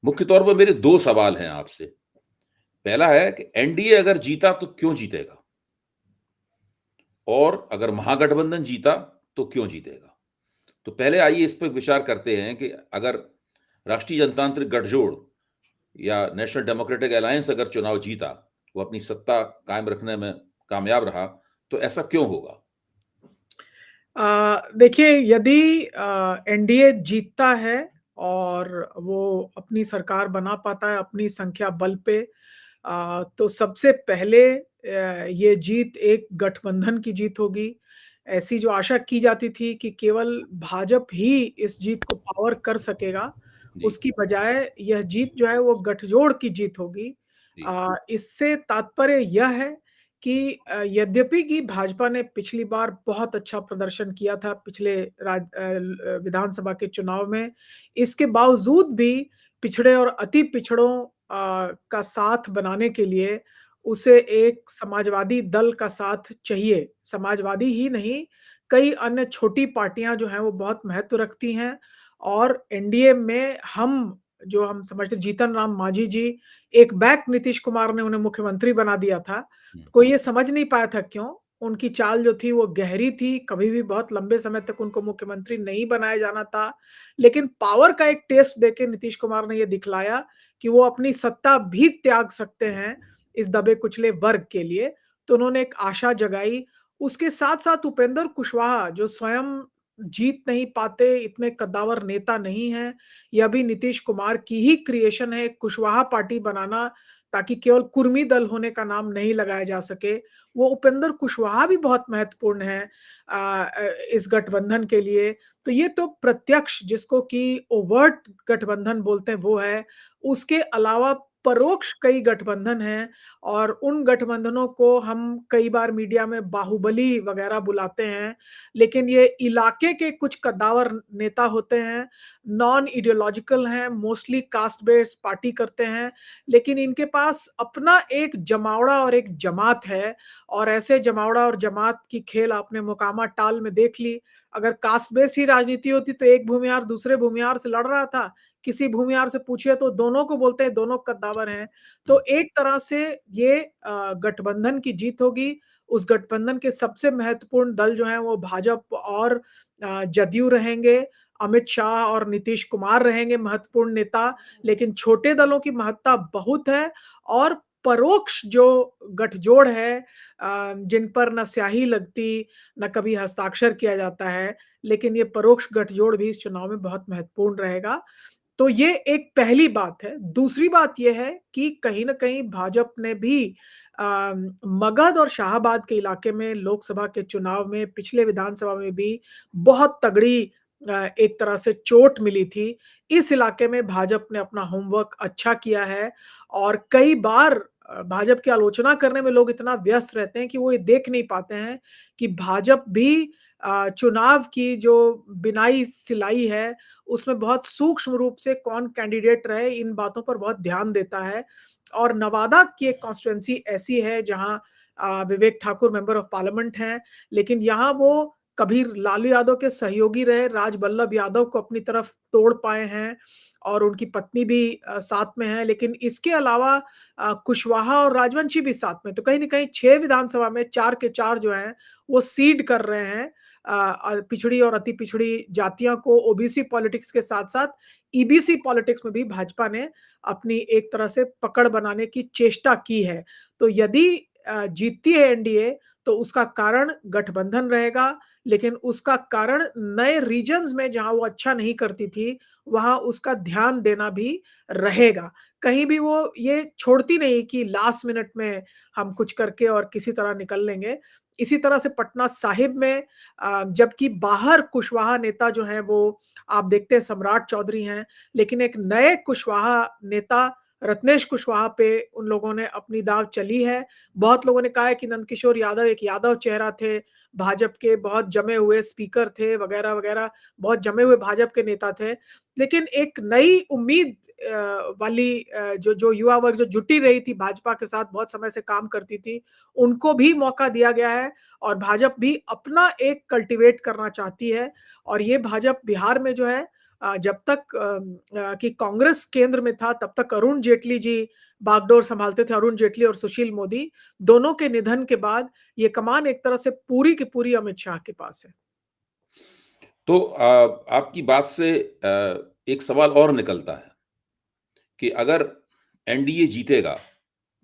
मुख्य तौर पर मेरे 2 सवाल हैं आपसे। पहला है कि एनडीए अगर जीता तो क्यों जीतेगा? और अगर महागठबंधन जीता तो क्यों जीतेगा? तो पहले आइए इस पे विचार करते हैं कि अगर राष्ट्रीय जनतांत्रिक गठजोड़ या नेशनल डेमोक्रेटिक अलायंस अगर चुनाव जीता, वो अपनी सत्ता कायम रखने में कामयाब रहा, तो ऐसा क्यों होगा? देखिए यदि एनडीए जीतता है और वो अपनी सरकार बना पाता है अपनी संख्या बल पे तो सबसे पहले ये जीत एक गठबंधन की जीत होगी। ऐसी जो आशा की जाती थी कि केवल भाजपा ही इस जीत को पावर कर सकेगा, जी, उसकी बजाय यह जीत जो है वो गठजोड़ की जीत होगी। जी, इससे तात्पर्य यह है कि यद्यपि कि भाजपा ने पिछली बार बहुत अच्छा प्रदर्शन किया था पिछले विधानसभा के चुनाव में, इसके बावजूद भी पिछड़े और अति पिछड़ों का साथ बनाने के लिए उसे एक समाजवादी दल का साथ चाहिए। समाजवादी ही नहीं, कई अन्य छोटी पार्टियाँ जो हैं वो बहुत महत्व रखती हैं और एनडीए में हम समझते जीतन राम मांझी जी, एक बैक नीतीश कुमार ने उन्हें मुख्यमंत्री बना दिया था। हुँ, कोई ये समझ नहीं पाया था क्यों? उनकी चाल जो थी वो गहरी थी, कभी भी बहुत लंबे समय तक उनको मुख्यमंत्री नहीं बनाया जाना था। लेकिन पावर का एक टेस्ट देके नीतीश कुमार ने ये दिखलाया कि वो अपनी सत्ता भी त्याग सकते हैं इस दबे-कुचले वर्ग के लिए, तो उन्होंने एक आशा जगाई। उसके साथ-साथ उपेंद्र कुशवाहा जो स्वयं जीत नहीं पाते, इतने कद्दावर नेता नहीं हैं, यह भी नीतीश कुमार की ही क्रिएशन है, कुशवाहा पार्टी बनाना ताकि केवल कुर्मी दल होने का नाम नहीं लगाया जा सके। वो उपेंद्र कुशवाहा भी बहुत महत्वपूर्ण है इस गठबंधन के लिए। तो ये तो प्रत्यक्ष जिसको कि ओवर्ट गठबंधन बोलते हैं वो है। उसके अलावा परोक्ष कई गठबंधन हैं और उन गठबंधनों को हम कई बार मीडिया में बाहुबली वगैरह बुलाते हैं, लेकिन ये इलाके के कुछ कद्दावर नेता होते हैं, नॉन आइडियोलॉजिकल हैं, मोस्टली कास्ट बेस्ड पार्टी करते हैं, लेकिन इनके पास अपना एक जमावड़ा और एक जमात है और ऐसे जमावड़ा और जमात की खेल आपने मोकामा टाल में देख ली। अगर कास्ट बेस्ड ही राजनीति होती तो एक भूमिहार दूसरे भूमिहार से लड़ रहा था, किसी भूमिहार से पूछिए तो दोनों को बोलते हैं दोनों कद्दावर हैं। हुँ, तो एक तरह से ये गठबंधन की जीत होगी। उस गठबंधन के सबसे महत्वपूर्ण दल जो हैं वो भाजपा और जदयू रहेंगे। अमित शाह और नीतीश कुमार रहेंगे महत्वपूर्ण नेता, लेकिन छोटे दलों की महत्ता बहुत है और परोक्ष जो गठजोड़ है जिन पर ना स्याही लगती, ना कभी हस्ताक्षर किया जाता है, लेकिन ये परोक्ष गठजोड़ भी इस चुनाव में बहुत महत्वपूर्ण रहेगा। तो ये एक पहली बात है। दूसरी बात ये है कि कहीं न कहीं भाजपा ने भी मगध और शाहाबाद के इलाके में लोकसभा के चुनाव में, पिछले विधानसभा में भी बहुत तगड़ी एक तरह से चोट मिली थी। इस इलाके में भाजपा ने अपना होमवर्क अच्छा किया है और कई बार भाजपा की आलोचना करने में लोग इतना व्यस्त रहते हैं कि वो ये देख नहीं पाते हैं कि भाजपा भी चुनाव की जो बिनाई-सिलाई है उसमें बहुत सूक्ष्म रूप से कौन कैंडिडेट रहे, इन बातों पर बहुत ध्यान देता है। और नवादा की एक कॉन्स्टिट्यूएंसी ऐसी है जहाँ Vivek Thakur member of parliament हैं, लेकिन यहाँ वो कभी लालू यादव के सहयोगी रहे, राजबल्लभ यादव को अपनी तरफ तोड़ पाए हैं और उनकी पत्नी भी साथ में है। लेकिन इसके अलावा कुशवाहा और राजवंशी भी साथ में, तो कहीं न कहीं 6 विधानसभा में 4 के 4 जो हैं, वो सीड कर रहे हैं पिछड़ी और अति पिछड़ी जातियों को ओबीसी पॉलिटिक्स के साथ-साथ ईबीसी पॉलिटिक्स में भी भाजपा ने अपनी एक तरह से पकड़ बनाने की चेष्टा की है। तो यदि जीतती है एनडीए तो उसका कारण गठबंधन रहेगा, लेकिन उसका कारण नए रीजन्स में जहाँ वो अच्छा नहीं करती थी, वहाँ उसका ध्यान देना भी रहेगा। कहीं भी वो ये छोड़ती नहीं कि लास्ट मिनट में हम कुछ करके और किसी तरह निकल लेंगे। इसी तरह से पटना साहिब में जबकि बाहर कुशवाहा नेता जो हैं वो आप देखते हैं सम्राट चौधरी हैं, लेकिन एक नए कुशवाहा नेता रत्नेश कुशवाहा पे उन लोगों ने अपनी दाँव चली है। बहुत लोगों ने कहा है कि नंदकिशोर यादव एक यादव चेहरा थे, भाजपा के बहुत जमे हुए स्पीकर थे वगैरह-वगैरह, बहुत जमे हुए भाजपा के नेता थे। लेकिन एक नई उम्मीद वाली जो जो युवा वर्ग जो जुटी रही थी भाजपा के साथ बहुत समय से काम करती थी, उनको भी मौका दिया गया है और भाजपा भी अपना एक कल्टीवेट करना चाहती है और ये भाजपा बिहार में जो है जब तक कि कांग्रेस केंद्र में था तब तक अरुण जेटली जी बागडोर संभालते थे, अरुण जेटली और सुशील मोदी। दोनों के निधन के बाद ये कमान एक तरह से पूरी की पूरी अमित शाह के पास है। तो आपकी बात से एक सवाल और निकलता है कि अगर एनडीए जीतेगा,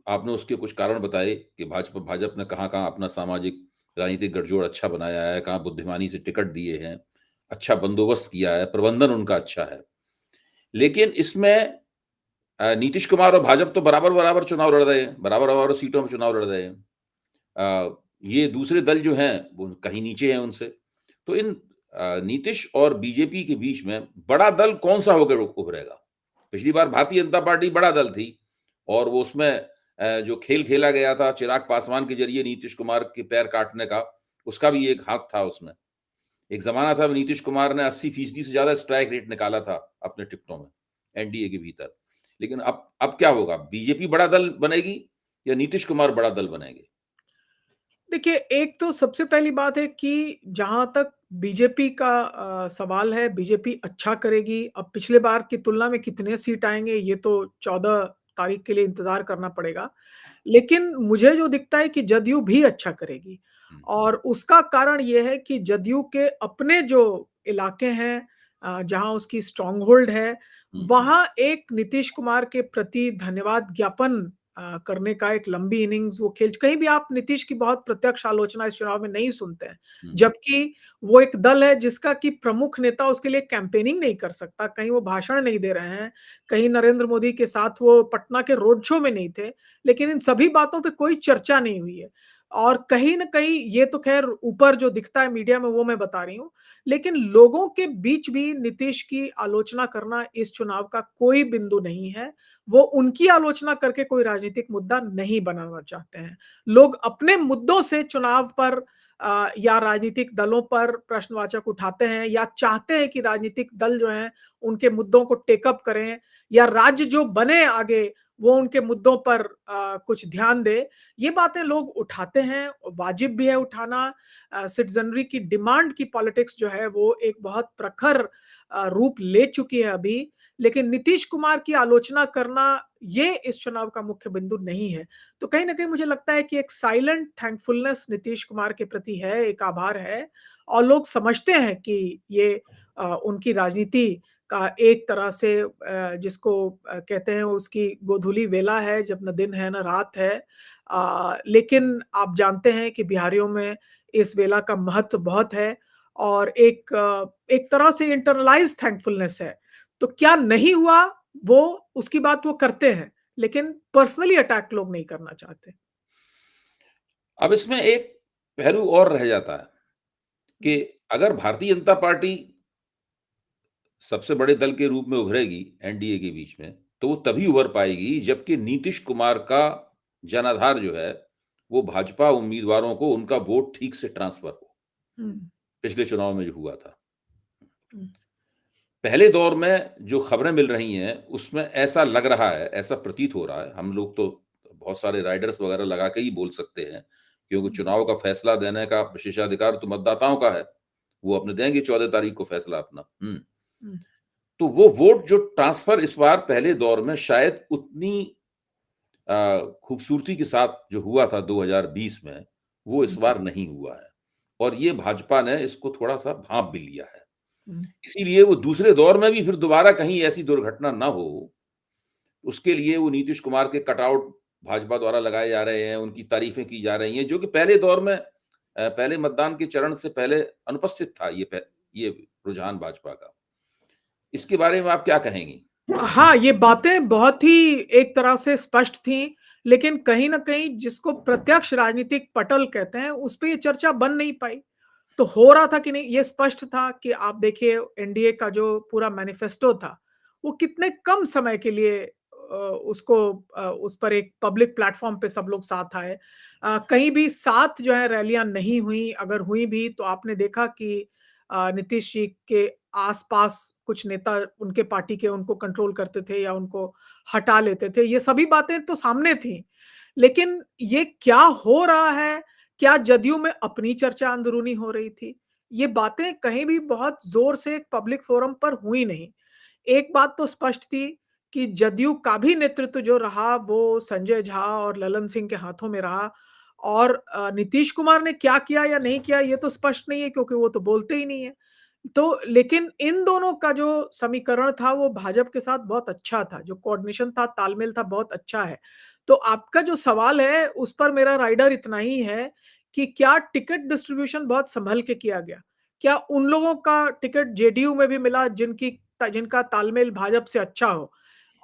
आपने उसके कुछ कारण बताए कि भाजपा ने कहाँ-कहाँ अपना सामाजिक राजनीतिक गठजोड़ अच्छा बनाया है, कहाँ बुद्धिमानी से टिकट दिए हैं, अच्छा बंदोबस्त किया है, प्रबंधन उनका अच्छा है। लेकिन इसमें नीतीश कुमार और भाजपा तो बराबर-बराबर चुनाव लड़ रहे हैं, बराबर-बराबर सीटों में चुनाव लड़ रहे हैं। ये दूसरे दल जो हैं, वो कहीं नीचे हैं उनसे। तो इन नीतीश और बीजेपी के बीच में बड़ा दल कौन-सा होकर उभरेगा? पिछली बार भारतीय जनता पार्टी बड़ा दल थी और वो उसमें जो खेल खेला गया था चिराग पासवान के ज़रिए नीतीश कुमार के पैर काटने का, उसका भी एक हाथ था उसमें। एक ज़माना था नीतीश कुमार ने 80% से ज़्यादा स्ट्राइक रेट निकाला था अपने टिकटों में, एनडीए के भीतर। लेकिन अब क्या होगा? बीजेपी बड़ा दल बनेगी या नीतीश कुमार बड़ा दल बनेंगे? देखिए, एक तो सबसे पहली बात है कि जहाँ तक बीजेपी का सवाल है, बीजेपी अच्छा करेगी। अब पिछले बार की तुलना में कितने सीट आएँगे, ये तो 14 तारीख के लिए इंतज़ार करना पड़ेगा। लेकिन मुझे जो दिखता है कि जदयू भी अच्छा करेगी हुँ, और उसका कारण ये है कि जदयू के अपने जो इलाके हैं जहाँ उसकी स्ट्रॉन्ग होल्ड है, हुँ, वहाँ एक नीतीश कुमार के प्रति धन्यवाद ज्ञापन करने का एक लंबी इनिंग्स वो खेल कहीं भी आप नीतीश की बहुत प्रत्यक्ष आलोचना इस चुनाव में नहीं सुनते हैं। हुँ, जबकि वो एक दल है जिसका कि प्रमुख नेता उसके लिए कैंपेनिंग नहीं कर सकता, कहीं वो भाषण नहीं दे रहे हैं, कहीं नरेंद्र मोदी के साथ वो पटना के रोड शो में नहीं थे। लेकिन इन सभी बातों पे कोई चर्चा नहीं हुई है। और कहीं न कहीं ये तो ख़ैर ऊपर जो दिखता है मीडिया में वो मैं बता रही हूँ। लेकिन लोगों के बीच भी नीतीश की आलोचना करना इस चुनाव का कोई बिंदु नहीं है। वो उनकी आलोचना करके कोई राजनीतिक मुद्दा नहीं बनाना चाहते हैं। लोग अपने मुद्दों से चुनाव पर या राजनीतिक दलों पर प्रश्नवाचक उठाते हैं या चाहते हैं कि राजनीतिक दल जो हैं, उनके मुद्दों को टेक अप करें या राज्य जो बने आगे वो उनके मुद्दों पर कुछ ध्यान दे। ये बातें लोग उठाते हैं, वाजिब भी है उठाना। सिटीज़नरी की डिमांड की पॉलिटिक्स जो है वो एक बहुत प्रखर रूप ले चुकी है अभी। लेकिन नीतीश कुमार की आलोचना करना ये इस चुनाव का मुख्य बिंदु नहीं है। तो कहीं न कहीं मुझे लगता है कि एक साइलेंट थैंकफुलनेस नीतीश कुमार के प्रति है, एक आभार है और लोग समझते हैं कि ये उनकी राजनीति का एक तरह से जिसको कहते हैं उसकी गोधूली वेला है, जब ना दिन है ना रात है। लेकिन आप जानते हैं कि बिहारियों में इस वेला का महत्व बहुत है और एक तरह से इंटरनलाइज़ थैंकफुलनेस है। तो क्या नहीं हुआ, वो उसकी बात वो करते हैं, लेकिन पर्सनली अटैक लोग नहीं करना चाहते। अब इसमें एक पहलू और रह जाता है कि हुँ, अगर भारतीय जनता पार्टी सबसे बड़े दल के रूप में उभरेगी एनडीए के बीच में, तो वो तभी उभर पाएगी जबकि नीतीश कुमार का जनाधार जो है, वो भाजपा उम्मीदवारों को उनका वोट ठीक से ट्रांसफ़र हो, हुँ, पिछले चुनाव में जो हुआ था। हुँ, पहले दौर में जो खबरें मिल रही हैं, उसमें ऐसा लग रहा है, ऐसा प्रतीत हो रहा है, हम लोग तो बहुत सारे राइडर्स वगैरह लगा के ही बोल सकते हैं, क्योंकि हुँ, चुनाव का फैसला देने का विशेषाधिकार तो मतदाताओं का है। वो अपने देंगे 14 तारीख को फैसला अपना। हुँ, तो वो वोट जो ट्रांसफ़र इस बार पहले दौर में शायद उतनी खूबसूरती के साथ जो हुआ था 2020 में, वो इस हुँ, बार नहीं हुआ है और ये भाजपा ने इसको थोड़ा-सा भाँप भी लिया है। हुँ, इसीलिए वो दूसरे दौर में भी फिर दोबारा कहीं ऐसी दुर्घटना ना हो, उसके लिए वो नीतीश कुमार के कटआउट भाजपा द्वारा लगाए जा रहे हैं, उनकी तारीफ़ें की जा रही हैं, जो कि पहले दौर में पहले मतदान के चरण से पहले अनुपस्थित था ये रुझान भाजपा का। इसके बारे में आप क्या कहेंगी? हाँ, ये बातें बहुत ही एक तरह से स्पष्ट थीं, लेकिन कहीं न कहीं जिसको प्रत्यक्ष राजनीतिक पटल कहते हैं, उस पे ये चर्चा बन नहीं पाई। तो हो रहा था कि नहीं, ये स्पष्ट था कि आप देखिए एनडीए का जो पूरा मैनिफेस्टो था, वो कितने कम समय के लिए उसको उस पर एक पब्लिक प्लेटफ़ॉर्म पे सब लोग साथ आए। कहीं भी साथ जो है रैलियाँ नहीं हुई, अगर हुई भी तो आपने देखा कि नीतीश जी के आस-पास कुछ नेता उनके पार्टी के उनको कंट्रोल करते थे या उनको हटा लेते थे। ये सभी बातें तो सामने थी। लेकिन ये क्या हो रहा है? क्या जदयू में अपनी चर्चा अंदरूनी हो रही थी? ये बातें कहीं भी बहुत ज़ोर से पब्लिक फोरम पर हुई नहीं। एक बात तो स्पष्ट थी कि जदयू का भी नेतृत्व जो रहा वो संजय झा और ललन सिंह के हाथों में रहा और नीतीश कुमार ने क्या किया या नहीं किया ये तो स्पष्ट नहीं है क्योंकि वो तो बोलते ही नहीं है। तो लेकिन इन दोनों का जो समीकरण था वो भाजपा के साथ बहुत अच्छा था, जो कोऑर्डिनेशन था, तालमेल था बहुत अच्छा है। तो आपका जो सवाल है उस पर मेरा राइडर इतना ही है कि क्या टिकट डिस्ट्रीब्यूशन बहुत सँभल के किया गया? क्या उन लोगों का टिकट जेडीयू में भी मिला जिनका तालमेल भाजपा से अच्छा हो?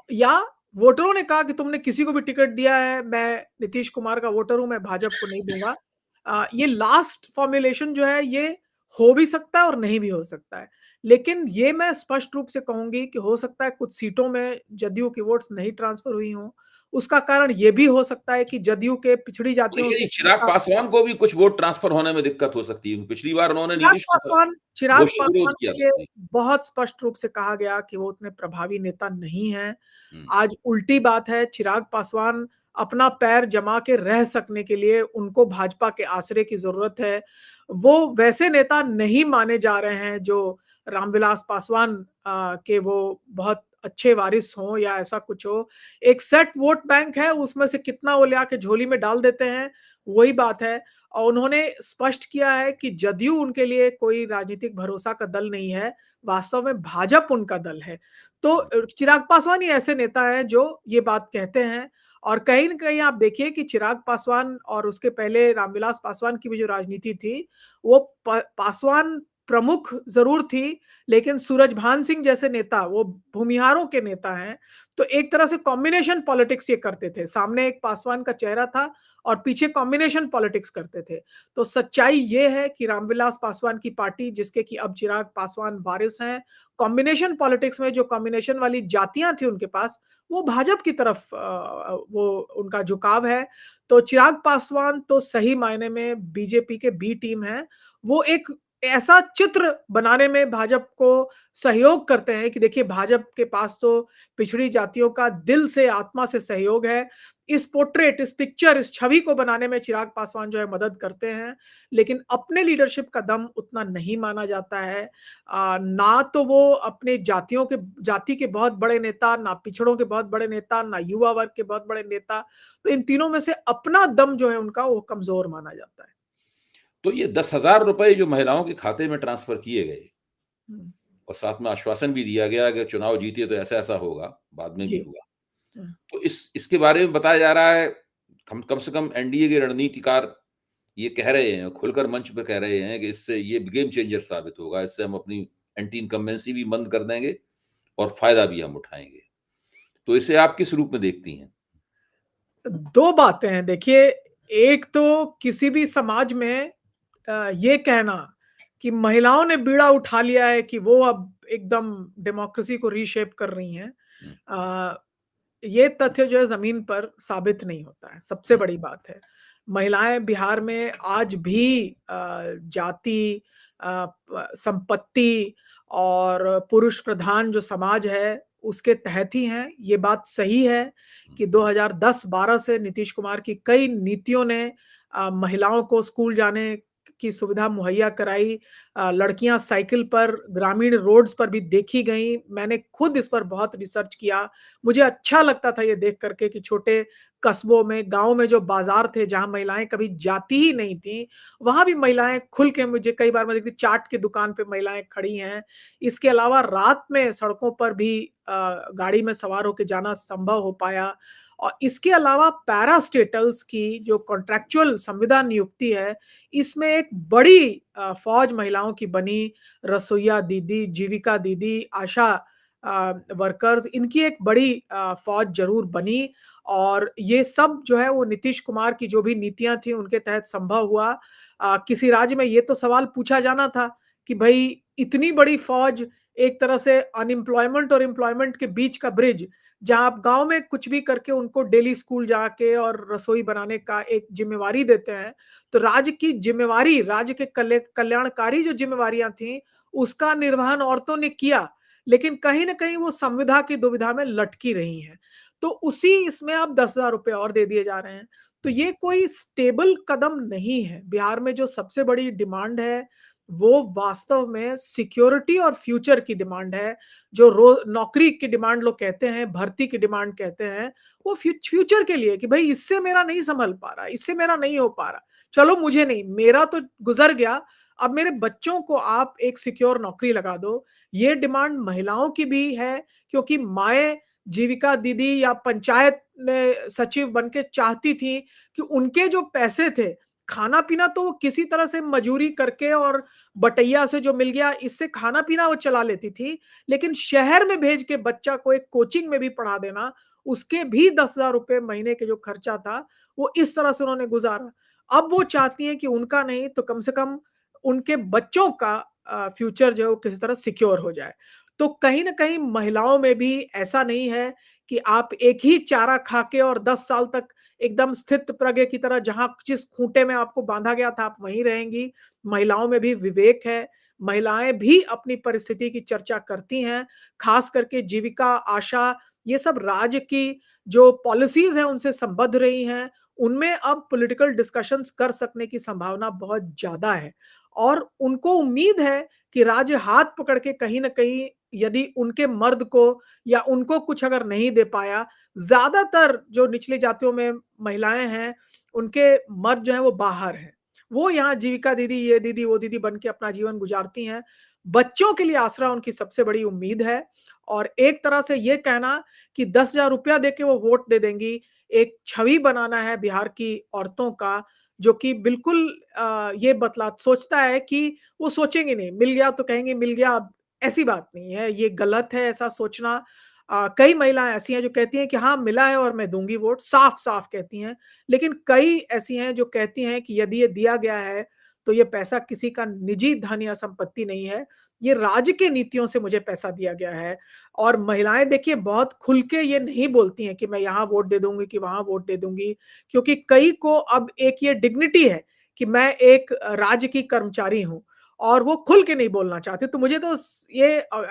या वोटरों ने कहा कि तुमने किसी को भी टिकट दिया है, मैं नीतीश कुमार का वोटर हूँ, मैं भाजपा को नहीं दूँगा। ये लास्ट फ़ॉर्मूलेशन जो है ये हो भी सकता है और नहीं भी हो सकता है। लेकिन ये मैं स्पष्ट रूप से कहूँगी कि हो सकता है कुछ सीटों में जदयू की वोट्स नहीं ट्रांसफ़र हुई हों। उसका कारण ये भी हो सकता है कि जदयू के पिछड़ी जातियों देखिए, के चिराग नेता पासवान को भी कुछ वोट ट्रांसफर होने में दिक्कत हो सकती है। पिछली बार उन्होंने नीतीश कुमार चिराग घोषित पासवान विरोध के किया था। लिए जी। बहुत स्पष्ट रूप से कहा गया कि वो उतने प्रभावी नेता नहीं हैं। हुँ। आज उल्टी बात है, चिराग पासवान अपना पैर जमा के रह सकने के लिए उनको भाजपा के आसरे की ज़रूरत है। वो वैसे नेता नहीं माने जा रहे हैं जो रामविलास पासवान के वो बहुत अच्छे वारिस हों या ऐसा कुछ हो। एक सेट वोट बैंक है, उसमें से कितना वो ले आके झोली में डाल देते हैं, वही बात है। और उन्होंने स्पष्ट किया है कि जदयू उनके लिए कोई राजनीतिक भरोसा का दल नहीं है, वास्तव में भाजपा उनका दल है। तो चिराग पासवान ही ऐसे नेता हैं जो ये बात कहते हैं और कहीं न कहीं आप देखिए कि चिराग पासवान और उसके पहले रामविलास पासवान की भी जो राजनीति थी, वो प पासवान प्रमुख ज़रूर थी, लेकिन सूरजभान सिंह जैसे नेता, वो भूमिहारों के नेता हैं, तो एक तरह से कॉम्बिनेशन पॉलिटिक्स ये करते थे। सामने एक पासवान का चेहरा था और पीछे कॉम्बिनेशन पॉलिटिक्स करते थे। तो सच्चाई ये है कि रामविलास पासवान की पार्टी जिसके कि अब चिराग पासवान वारिस हैं, कॉम्बिनेशन पॉलिटिक्स में जो कॉम्बिनेशन वाली जातियाँ थी उनके पास, वो भाजपा की तरफ वो उनका झुकाव है। तो चिराग पासवान तो सही मायने में बीजेपी के बी टीम हैं। वो एक ऐसा चित्र बनाने में भाजपा को सहयोग करते हैं कि देखिए भाजपा के पास तो पिछड़ी जातियों का दिल से, आत्मा से सहयोग है। इस पोर्ट्रेट, इस पिक्चर, इस छवि को बनाने में चिराग पासवान जो है मदद करते हैं, लेकिन अपने लीडरशिप का दम उतना नहीं माना जाता है। ना तो वो अपने जाति के बहुत बड़े नेता, ना पिछड़ों के बहुत बड़े नेता, ना युवा वर्ग के बहुत बड़े नेता। तो इन तीनों में से अपना दम जो है उनका वो कमज़ोर माना जाता है। तो ये 10,000 रुपए जो महिलाओं के खाते में ट्रांसफर किए गए हुँ, और साथ में आश्वासन भी दिया गया कि चुनाव जीते तो ऐसा-ऐसा होगा, बाद में भी जी। हुआ। हुँ। तो इसके बारे में बताया जा रहा है, कम से कम एनडीए के रणनीतिकार ये कह रहे हैं, खुलकर मंच पे कह रहे हैं कि इससे ये गेम चेंजर साबित होगा। इससे हम अपनी एंटी इनकम्बेंसी भी बंद कर देंगे और फ़ायदा भी हम उठाएँगे। तो इसे आप किस रूप में देखती हैं? 2 बातें हैं देखिए, एक तो किसी भी समाज में ये कहना कि महिलाओं ने बीड़ा उठा लिया है कि वो अब एकदम डेमोक्रेसी को रीशेप कर रही हैं। हुँ, अ, ये तथ्य जो है ज़मीन पर साबित नहीं होता है, सबसे हुँ, बड़ी बात है। महिलाएँ बिहार में आज भी जाति संपत्ति और पुरुष प्रधान जो समाज है, उसके तहत ही हैं। ये बात सही है हुँ। कि 2010-12 से नीतीश कुमार की कई नीतियों ने महिलाओं को स्कूल जाने की सुविधा मुहैया कराई। लड़कियाँ साइकिल पर ग्रामीण रोड्स पर भी देखी गईं। मैंने खुद इस पर बहुत रिसर्च किया। मुझे अच्छा लगता था ये देख कर के कि छोटे कस्बों में, गाँव में जो बाज़ार थे जहाँ महिलाएँ कभी जाती ही नहीं थीं, वहाँ भी महिलाएँ खुल के मुझे कई बार मैं देखती चाट की दुकान पे महिलाएँ खड़ी हैं। इसके अलावा रात में सड़कों पर भी गाड़ी में सवार होके जाना संभव हो पाया और इसके अलावा पैरास्टेटल्स की जो कॉन्ट्रैक्चुअल संविदा नियुक्ति है, इसमें एक बड़ी फ़ौज महिलाओं की बनी, रसोइया दीदी, जीविका दीदी, आशा वर्कर्स इनकी एक बड़ी फ़ौज ज़रूर बनी और ये सब जो है वो नीतीश कुमार की जो भी नीतियाँ थी उनके तहत संभव हुआ। किसी राज्य में ये तो सवाल पूछा जाना था कि भई इतनी बड़ी फ़ौज एक तरह से अनएम्प्लॉयमेंट और एम्प्लॉयमेंट के बीच का ब्रिज, जहाँ आप गाँव में कुछ भी करके उनको डेली स्कूल जाके और रसोई बनाने का एक ज़िम्मेवारी देते हैं, तो राज्य की ज़िम्मेवारी, राज्य के कल्याणकारी जो ज़िम्मेवारियाँ थीं, उसका निर्वहन औरतों ने किया, लेकिन कहीं न कहीं वो संविदा की दुविधा में लटकी रही हैं। तो उसी इसमें अब 10,000 रुपए और दे दिए जा रहे हैं। तो ये कोई स्टेबल कदम नहीं है। बिहार में जो सबसे बड़ी डिमांड है, वो वास्तव में सिक्योरिटी और फ्यूचर की डिमांड है। जो रो नौकरी की डिमांड लोग कहते हैं, भर्ती की डिमांड कहते हैं, वो फ्यूचर के लिए कि भई इससे मेरा नहीं संभल पा रहा, इससे मेरा नहीं हो पा रहा। चलो मुझे नहीं, मेरा तो गुज़र गया, अब मेरे बच्चों को आप एक सिक्योर नौकरी लगा दो। ये डिमांड महिलाओं की भी है, क्योंकि माएँ जीविका दीदी या पंचायत में सचिव बन के चाहती थी कि उनके जो पैसे थे, खाना-पीना तो वो किसी तरह से मजूरी करके और बटैया से जो मिल गया, इससे खाना-पीना वो चला लेती थी। लेकिन शहर में भेज के बच्चा को एक कोचिंग में भी पढ़ा देना, उसके भी 10,000 रुपए महीने के जो खर्चा था, वो इस तरह से उन्होंने गुज़ारा। अब वो चाहती हैं कि उनका नहीं तो कम से कम उनके बच्चों का फ्यूचर जो है वो किसी तरह सिक्योर हो जाए। तो कहीं न कहीं महिलाओं में भी ऐसा नहीं है कि आप एक ही चारा खा के और 10 साल तक एकदम स्थितप्रज्ञ की तरह जहाँ जिस खूंटे में आपको बाँधा गया था, आप वहीं रहेंगी। महिलाओं में भी विवेक है, महिलाएँ भी अपनी परिस्थिति की चर्चा करती हैं, ख़ास करके जीविका, आशा, ये सब राज्य की जो पॉलिसीज़ हैं, उनसे संबद्ध रही हैं। उनमें अब पॉलिटिकल डिस्कशंस कर सकने की संभावना बहुत ज़्यादा है और उनको उम्मीद है कि राज्य हाथ पकड़ के कहीं न कहीं यदि उनके मर्द को या उनको कुछ अगर नहीं दे पाया, ज़्यादातर जो निचली जातियों में महिलाएँ हैं, उनके मर्द जो हैं वो बाहर हैं। वो यहाँ जीविका दीदी, ये दीदी, वो दीदी बन के अपना जीवन गुज़ारती हैं। बच्चों के लिए आसरा उनकी सबसे बड़ी उम्मीद है और एक तरह से ये कहना कि 10,000 रुपया देके वो वोट दे देंगी, एक छवि बनाना है बिहार की औरतों का, जो कि बिल्कुल ये बतला सोचता है कि वो सोचेंगे नहीं, मिल गया तो कहेंगे मिल गया, अब ऐसी बात नहीं है, ये गलत है ऐसा सोचना। कई महिलाएँ ऐसी हैं जो कहती हैं कि हाँ, मिला है और मैं दूँगी वोट, साफ-साफ कहती हैं। लेकिन कई ऐसी हैं जो कहती हैं कि यदि ये दिया गया है, तो ये पैसा किसी का निजी धन या संपत्ति नहीं है, ये राज्य के नीतियों से मुझे पैसा दिया गया है। और महिलाएँ देखिए बहुत खुल के ये नहीं बोलती हैं कि मैं यहाँ वोट दे दूँगी, कि वहाँ वोट दे दूँगी, क्योंकि कई को अब एक ये डिग्निटी है कि मैं एक राज्य की कर्मचारी हूँ और वो खुल के नहीं बोलना चाहते। तो मुझे तो ये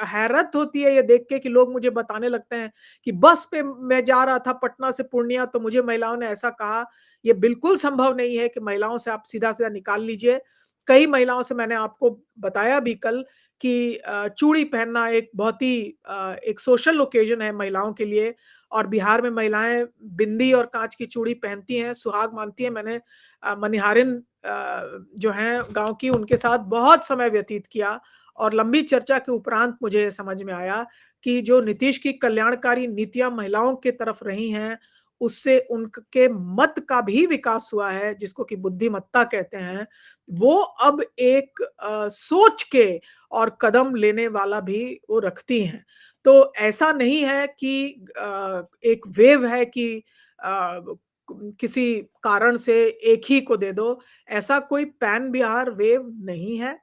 हैरत होती है ये देख के कि लोग मुझे बताने लगते हैं कि बस पे मैं जा रहा था पटना से पूर्णिया, तो मुझे महिलाओं ने ऐसा कहा। ये बिल्कुल संभव नहीं है कि महिलाओं से आप सीधा-सीधा निकाल लीजिए। कई महिलाओं से मैंने आपको बताया भी कल कि चूड़ी पहनना एक बहुत ही एक सोशल ओकेज़न है महिलाओं के लिए और बिहार में महिलाएँ बिंदी और काँच की चूड़ी पहनती हैं, सुहाग मानती हैं। मैंने मनिहारिन जो हैं गाँव की, उनके साथ बहुत समय व्यतीत किया और लंबी चर्चा के उपरांत मुझे ये समझ में आया कि जो नीतीश की कल्याणकारी नीतियाँ महिलाओं के तरफ रही हैं, उससे उनके मत का भी विकास हुआ है, जिसको कि बुद्धिमत्ता कहते हैं। वो अब एक सोच के और कदम लेने वाला भी वो रखती हैं। तो ऐसा नहीं है कि एक वेव है कि अ, किसी कारण से एक ही को दे दो, ऐसा कोई पैन बिहार वेव नहीं है।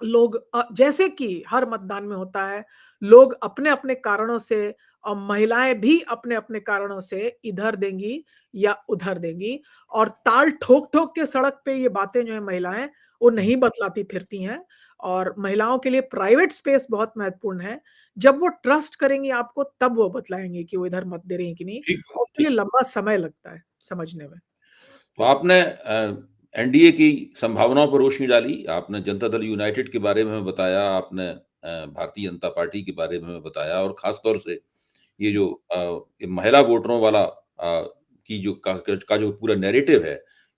लोग जैसे कि हर मतदान में होता है, लोग अपने-अपने कारणों से और महिलाएँ भी अपने-अपने कारणों से इधर देंगी या उधर देंगी और ताल ठोक-ठोक के सड़क पे ये बातें जो है महिलाएँ, वो हुँ, नहीं बतलाती फिरती हैं और महिलाओं के लिए प्राइवेट स्पेस बहुत महत्वपूर्ण है। जब वो ट्रस्ट करेंगी आपको तब वो बतलाएँगी कि वो इधर मत दे रही हैं कि नहीं ठीक और बात, उसके ठीक। लिए लंबा समय लगता है समझने में। तो आपने एनडीए की संभावनाओं पर रोशनी डाली, आपने जनता दल यूनाइटेड के बारे में हमें बताया, आपने भारतीय जनता पार्टी के बारे में हमें बताया और ख़ास तौर से ये जो ये महिला वोटरों वाला की जो का जो पूरा नैरेटिव है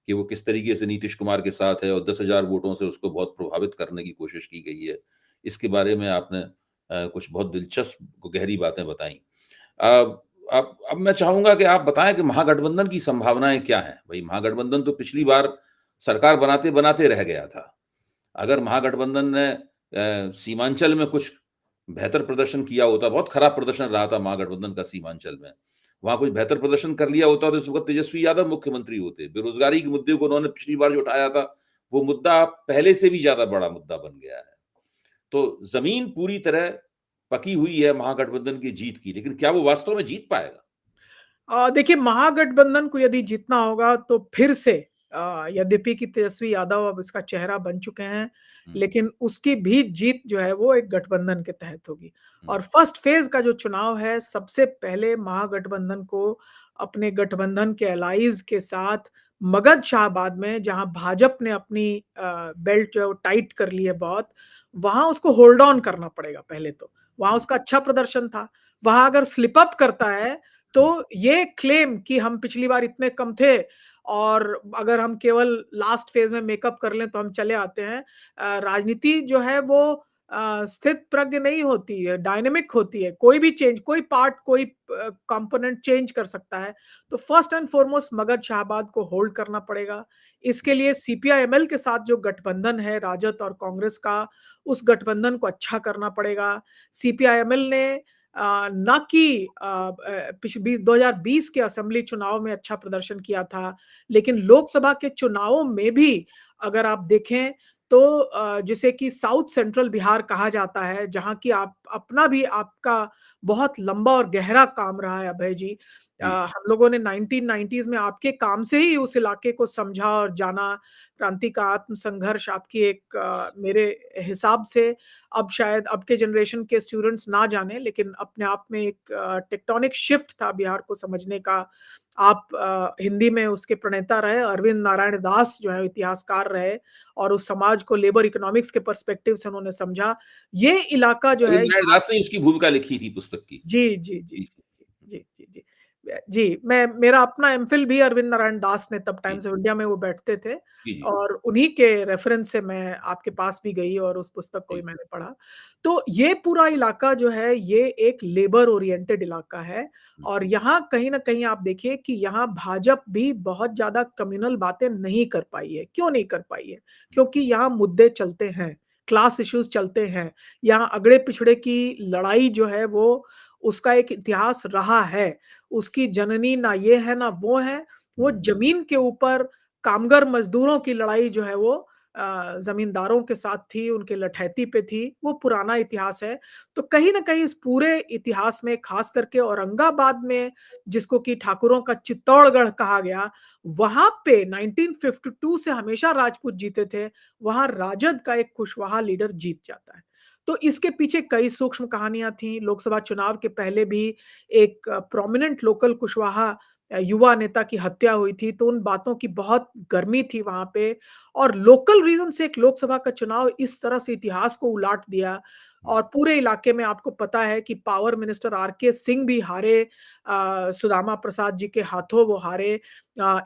कि वो किस तरीके से नीतीश कुमार के साथ है और 10,000 वोटों से उसको बहुत प्रभावित करने की कोशिश की गई है। इसके बारे में आपने कुछ बहुत दिलचस्प गहरी बातें बताई। अब मैं चाहूँगा कि आप बताएँ कि महागठबंधन की संभावनाएँ क्या हैं? भई महागठबंधन तो पिछली बार सरकार बनाते-बनाते रह गया था। अगर महागठबंधन ने सीमांचल में कुछ बेहतर प्रदर्शन किया होता, बहुत खराब प्रदर्शन रहा था महागठबंधन का सीमांचल में। वहाँ कुछ बेहतर प्रदर्शन कर लिया होता तो इस वक़्त तेजस्वी यादव मुख्यमंत्री होते। बेरोज़गारी के मुद्दे को उन्होंने पिछली बार जो उठाया था, वो मुद्दा पहले से भी ज़्यादा बड़ा मुद्दा बन गया है। तो ज़मीन पूरी तरह पकी हुई है महागठबंधन की जीत की, लेकिन क्या वो वास्तव में जीत पाएगा? देखिए महागठबंधन को यदि जीतना होगा तो फिर से यद्यपि कि तेजस्वी यादव अब इसका चेहरा बन चुके हैं, हुँ, लेकिन उसकी भी जीत जो है वो एक गठबंधन के तहत होगी। हुँ, और फर्स्ट फेज़ का जो चुनाव है, सबसे पहले महागठबंधन को अपने गठबंधन के एलाइज़ के साथ मगध शाहबाद में जहाँ भाजपा ने अपनी बेल्ट जो है वो टाइट कर ली है बहुत, वहाँ उसको होल्ड ऑन करना पड़ेगा पहले तो। वहाँ जी, उसका अच्छा प्रदर्शन था। वहाँ अगर स्लिप अप करता है, हुँ, तो ये क्लेम कि हम पिछली बार इतने कम थे और अगर हम केवल लास्ट फेज़ में मेकअप कर लें तो हम चले आते हैं। राजनीति जो है वो स्थित प्रज्ञ नहीं होती है, डायनामिक होती है। कोई भी चेंज, कोई पार्ट, कोई कंपोनेंट चेंज कर सकता है। तो first and foremost Magadh Shahabad को होल्ड करना पड़ेगा। इसके लिए सीपीआई-एमएल के साथ जो गठबंधन है राजद और कांग्रेस का, उस गठबंधन को अच्छा करना पड़ेगा। सीपीआई-एमएल ने ना कि पिछ बी 2020 के असेंबली चुनाव में अच्छा प्रदर्शन किया था, लेकिन लोकसभा के चुनावों में भी अगर आप देखें तो जिसे कि साउथ सेंट्रल बिहार कहा जाता है, जहाँ की आप अपना भी आपका बहुत लंबा और गहरा काम रहा है अभय जी। जी, हम लोगों ने 1990s में आपके काम से ही उस इलाके को समझा और जाना। क्रांति का आत्मसंघर्ष आपकी एक मेरे हिसाब से अब शायद अब के जनरेशन के स्टूडेंट्स ना जाने, लेकिन अपने आप में एक टेक्टोनिक शिफ्ट था बिहार को समझने का। आप हिंदी में उसके प्रणेता रहे, अरविंद नारायण दास जो है इतिहासकार रहे और उस समाज को लेबर इकोनॉमिक्स के पर्सपेक्टिव से उन्होंने समझा। ये इलाका जो है रवींद्र नारायण दास ने उसकी भूमिका लिखी थी पुस्तक की। जी, जी, जी, जी, जी, जी, जी, जी, जी। जी, मैं मेरा अपना एमफिल भी अरविंद नारायण दास ने तब जी, टाइम्स ऑफ इंडिया में वो बैठते थे जी, जी, और उन्हीं के रेफरेंस से मैं आपके पास भी गई और उस पुस्तक को भी जी, मैंने पढ़ा। तो ये पूरा इलाका जो है, ये एक लेबर ओरिएंटेड इलाका है हुँ, और यहाँ कहीं न कहीं आप देखिए कि यहाँ भाजपा भी बहुत ज़्यादा कम्युनल बातें नहीं कर पाई है। क्यों नहीं कर पाई है? क्योंकि यहाँ मुद्दे चलते हैं, क्लास इश्यूज़ चलते हैं। यहाँ अगड़े-पिछड़े की लड़ाई जो है वो उसका एक इतिहास रहा है। उसकी जननी ना ये है ना वो है। वो हुँ, ज़मीन के ऊपर कामगार मज़दूरों की लड़ाई जो है वो ज़मींदारों के साथ थी, उनके लठैती पे थी, वो पुराना इतिहास है। तो कहीं न कहीं इस पूरे इतिहास में ख़ास करके औरंगाबाद में जिसको कि ठाकुरों का चित्तौड़गढ़ कहा गया, वहाँ पे 1952 से हमेशा राजपूत जीते थे, वहाँ राजद का एक कुशवाहा लीडर जीत जाता है। तो इसके पीछे कई सूक्ष्म कहानियाँ थी। लोकसभा चुनाव के पहले भी एक प्रोमिनेंट लोकल कुशवाहा युवा नेता की हत्या हुई थी, तो उन बातों की बहुत गर्मी थी वहाँ पे और लोकल रीज़न से एक लोकसभा का चुनाव इस तरह से इतिहास को उलाट दिया हुँ, और पूरे इलाके में आपको पता है कि पावर मिनिस्टर आरके सिंह भी हारे सुदामा प्रसाद जी के हाथों वो हारे।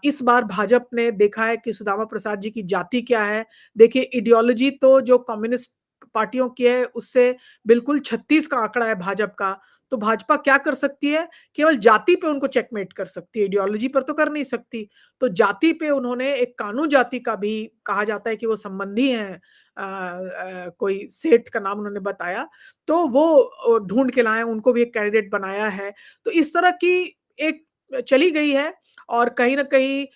इस बार भाजपा ने देखा है कि सुदामा प्रसाद जी की जाति क्या है। देखिए आइडियोलॉजी तो जो कम्युनिस्ट पार्टियों की है उससे बिल्कुल 36 का आंकड़ा है भाजपा का। तो भाजपा क्या कर सकती है? केवल जाति पे उनको चेकमेट कर सकती है, आइडियोलॉजी पर तो कर नहीं सकती। तो जाति पे उन्होंने एक कानू जाति का भी कहा जाता है कि वो संबंधी हैं कोई सेठ का नाम उन्होंने बताया। तो वो ढूँढ के लाए, उनको भी एक कैंडिडेट बनाया है। तो इस तरह की एक चली गई है और कहीं न कहीं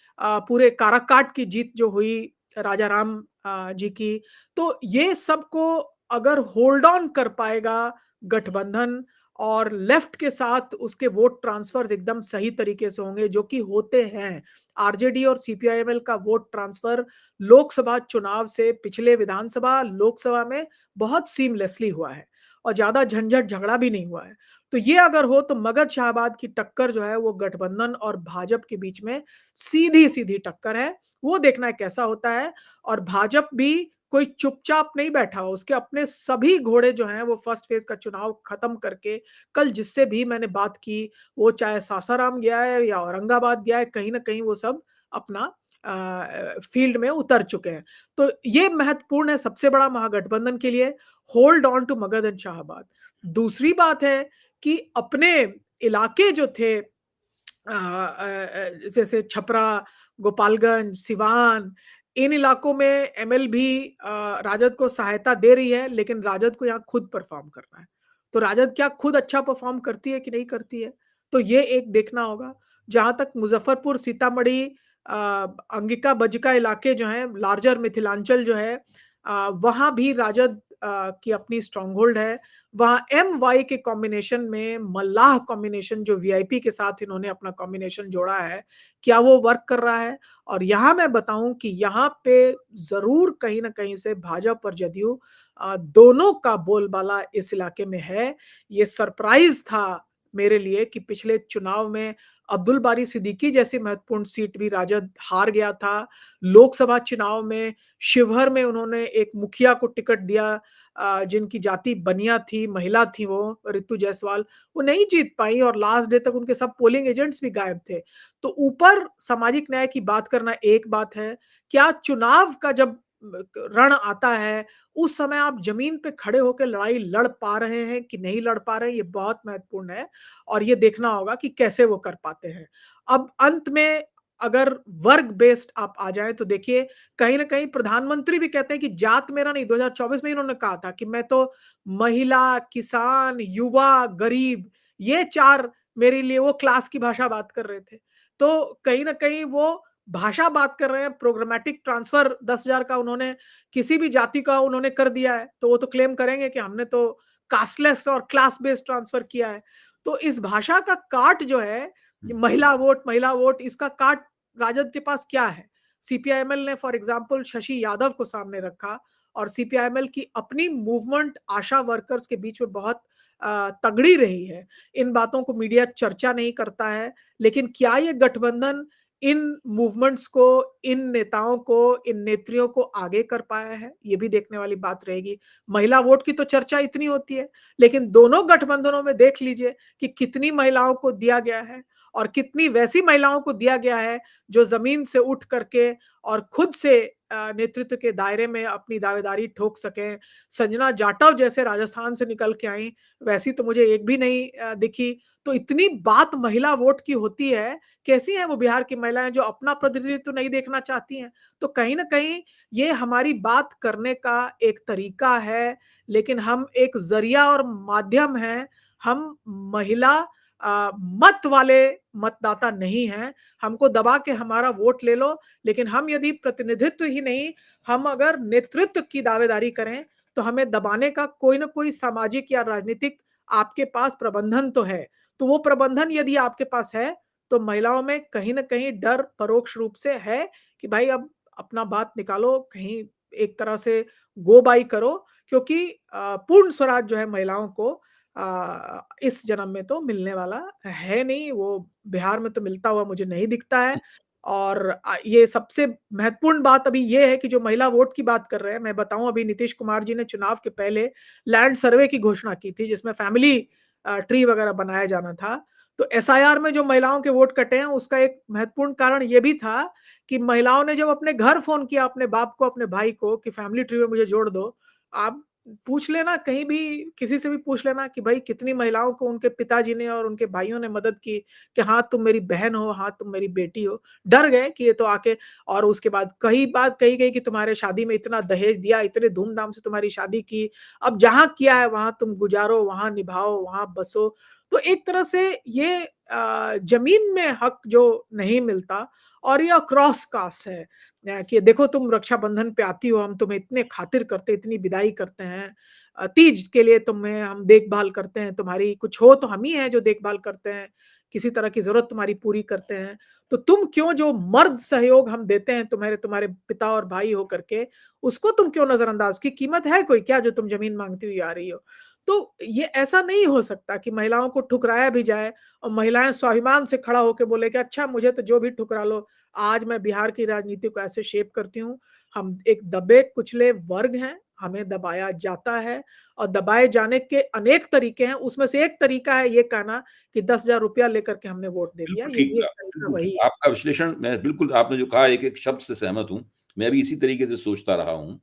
पूरे काराकाट की जीत जो हुई राजा राम जी की, तो ये सबको अगर होल्ड ऑन कर पाएगा गठबंधन और लेफ्ट के साथ उसके वोट ट्रांसफर्स एकदम सही तरीके से होंगे जो कि होते हैं। आरजेडी और सीपीआईएमएल का वोट ट्रांसफर लोकसभा चुनाव से पिछले विधानसभा, लोकसभा में बहुत सीमलेसली हुआ है और ज़्यादा झंझट झगड़ा भी नहीं हुआ है। तो ये अगर हो तो मगध शाहबाद की टक्कर जो है वो गठबंधन और भाजपा के बीच में सीधी-सीधी टक्कर है। वो देखना है कैसा होता है और भाजपा भी कोई चुपचाप नहीं बैठा हुआ, उसके अपने सभी घोड़े जो हैं वो फर्स्ट फेज़ का चुनाव खत्म करके कल जिससे भी मैंने बात की, वो चाहे सासाराम गया है या औरंगाबाद गया है, कहीं न कहीं वो सब अपना फील्ड में उतर चुके हैं। तो ये महत्वपूर्ण है सबसे बड़ा महागठबंधन के लिए, hold on to Magadh and Shahabad. दूसरी बात है कि अपने इलाके जो थे जैसे छपरा, गोपालगंज, सिवान, इन इलाकों में एमएल भी राजद को सहायता दे रही है, लेकिन राजद को यहाँ खुद परफ़ॉर्म करना है। तो राजद क्या खुद अच्छा परफ़ॉर्म करती है कि नहीं करती है? तो ये एक देखना होगा। जहाँ तक मुज़फ्फरपुर, सीतामढ़ी अंगिका, बजका इलाके जो हैं, लार्जर मिथिलांचल जो है वहाँ भी राजद की अपनी स्ट्रॉन्ग होल्ड है। वहाँ एम-वाई के कॉम्बिनेशन में मल्लाह कॉम्बिनेशन जो वीआईपी के साथ इन्होंने अपना कॉम्बिनेशन जोड़ा है, क्या वो वर्क कर रहा है? और यहाँ मैं बताऊँ कि यहाँ पे ज़रूर कहीं न कहीं से भाजपा और जदयू दोनों का बोलबाला इस इलाके में है। ये सरप्राइज़ था मेरे लिए कि पिछले चुनाव में अब्दुल बारी सिद्दीकी जैसी महत्वपूर्ण सीट भी राजद हार गया था। लोकसभा चुनाव में शिवहर में उन्होंने एक मुखिया को टिकट दिया जिनकी जाति बनिया थी, महिला थी वो रितु जायसवाल, वो नहीं जीत पाई और लास्ट डे तक उनके सब पोलिंग एजेंट्स भी गायब थे। तो ऊपर सामाजिक न्याय की बात करना एक बात है, क्या चुनाव का जब रण आता है, उस समय आप ज़मीन पे खड़े होके लड़ाई लड़ पा रहे हैं कि नहीं लड़ पा रहे हैं, ये बहुत महत्वपूर्ण है और ये देखना होगा कि कैसे वो कर पाते हैं। अब अंत में अगर वर्ग बेस्ड आप आ जाएँ तो देखिए, कहीं न कहीं प्रधानमंत्री भी कहते हैं कि जात मेरा नहीं 2024 में इन्होंने कहा था कि मैं तो महिला, किसान, युवा, गरीब ये 4 मेरे लिए वो क्लास की भाषा बात कर रहे थे। तो कहीं न कहीं वो भाषा बात कर रहे हैं, प्रोग्रामेटिक ट्रांसफर 10,000 का उन्होंने किसी भी जाति का उन्होंने कर दिया है, तो वो तो क्लेम करेंगे कि हमने तो कास्टलेस और क्लास बेस्ड ट्रांसफर किया है। तो इस भाषा का काट जो है, ये हुँ। महिला वोट इसका काट राजद के पास क्या है? सीपीआईएमएल ने फॉर एग्जांपल शशि यादव को सामने रखा और सीपीआईएमएल की अपनी मूवमेंट आशा वर्कर्स के बीच में बहुत तगड़ी रही है। इन बातों को मीडिया चर्चा नहीं करता है, लेकिन क्या ये गठबंधन इन मूवमेंट्स को, इन नेताओं को, इन नेत्रियों को आगे कर पाया है? ये भी देखने वाली बात रहेगी। महिला वोट की तो चर्चा इतनी होती है, लेकिन दोनों गठबंधनों में देख लीजिए कि कितनी महिलाओं को दिया गया है और कितनी वैसी महिलाओं को दिया गया है जो ज़मीन से उठ करके और खुद से नेतृत्व के दायरे में अपनी दावेदारी ठोक सकें। संजना जाटव जैसे राजस्थान से निकल के आईं, वैसी तो मुझे एक भी नहीं दिखी। तो इतनी बात महिला वोट की होती है, कैसी हैं वो बिहार की महिलाएँ जो अपना प्रतिनिधित्व नहीं देखना चाहती हैं? तो कहीं न कहीं ये हमारी बात करने का एक तरीका है, लेकिन हम एक ज़रिया और माध्यम हैं। हम महिला मत वाले मतदाता नहीं हैं। हमको दबा के हमारा वोट ले लो, लेकिन हम यदि प्रतिनिधित्व ही नहीं, हम अगर नेतृत्व की दावेदारी करें, तो हमें दबाने का कोई न कोई सामाजिक या राजनीतिक आपके पास प्रबंधन तो है। तो वो प्रबंधन यदि आपके पास है, तो महिलाओं में कहीं न कहीं डर परोक्ष रूप से है कि भाई अब अपना बात निकालो, कहीं एक तरह से गो बाई करो क्योंकि पूर्ण स्वराज जो है महिलाओं को इस जन्म में तो मिलने वाला है नहीं, वो बिहार में तो मिलता हुआ मुझे नहीं दिखता है। और ये सबसे महत्वपूर्ण बात अभी ये है कि जो महिला वोट की बात कर रहे हैं, मैं बताऊँ अभी नीतीश कुमार जी ने चुनाव के पहले लैंड सर्वे की घोषणा की थी, जिसमें फैमिली ट्री वगैरह बनाया जाना था। तो एसआईआर में जो महिलाओं के वोट कटे हैं, उसका एक महत्वपूर्ण कारण ये भी था कि महिलाओं ने जब अपने घर फ़ोन किया अपने बाप को, अपने भाई को कि फैमिली ट्री में मुझे जोड़ दो। आप पूछ लेना कहीं भी किसी से भी पूछ लेना कि भाई कितनी महिलाओं को उनके पिताजी ने और उनके भाइयों ने मदद की कि हाँ, तुम मेरी बहन हो, हाँ, तुम मेरी बेटी हो। डर गए कि ये तो आके और उसके बाद कई बात कही गई कि तुम्हारे शादी में इतना दहेज दिया, इतने धूम-धाम से तुम्हारी शादी की। अब जहाँ किया है वहाँ तुम गुज़ारो, वहाँ निभाओ, वहाँ बसो। तो एक तरह से ये ज़मीन में हक जो नहीं मिलता और ये अक्रॉस कास्ट है कि देखो तुम रक्षाबंधन पे आती हो, हम तुम्हें इतने खातिर करते, इतनी विदाई करते हैं। तीज के लिए तुम्हें हम देखभाल करते हैं, तुम्हारी कुछ हो तो हम ही हैं जो देखभाल करते हैं, किसी तरह की ज़रूरत तुम्हारी पूरी करते हैं। तो तुम क्यों जो मर्द सहयोग हम देते हैं तुम्हारे तुम्हारे पिता और भाई हो करके, उसको तुम क्यों नज़रअंदाज उसकी कीमत है कोई क्या जो तुम ज़मीन माँगती हुई आ रही हो? तो ये ऐसा नहीं हो सकता कि महिलाओं को ठुकराया भी जाए और महिलाएँ स्वाभिमान से खड़ा होके बोले कि अच्छा मुझे तो जो भी ठुकरा लो, आज मैं बिहार की राजनीति को ऐसे शेप करती हूँ। हम एक दबे कुचले वर्ग हैं, हमें दबाया जाता है और दबाए जाने के अनेक तरीके हैं, उसमें से एक तरीका है ये कहना कि 10,000 रुपया लेकर के हमने वोट दे दिया, बिल्कुल ये ठीक एक कहा, तरीका बिल्कुल ठीक। वही है। आपका विश्लेषण मैं बिल्कुल आपने जो कहा एक-एक शब्द से सहमत हूँ। मैं भी इसी तरीके से सोचता रहा हूँ।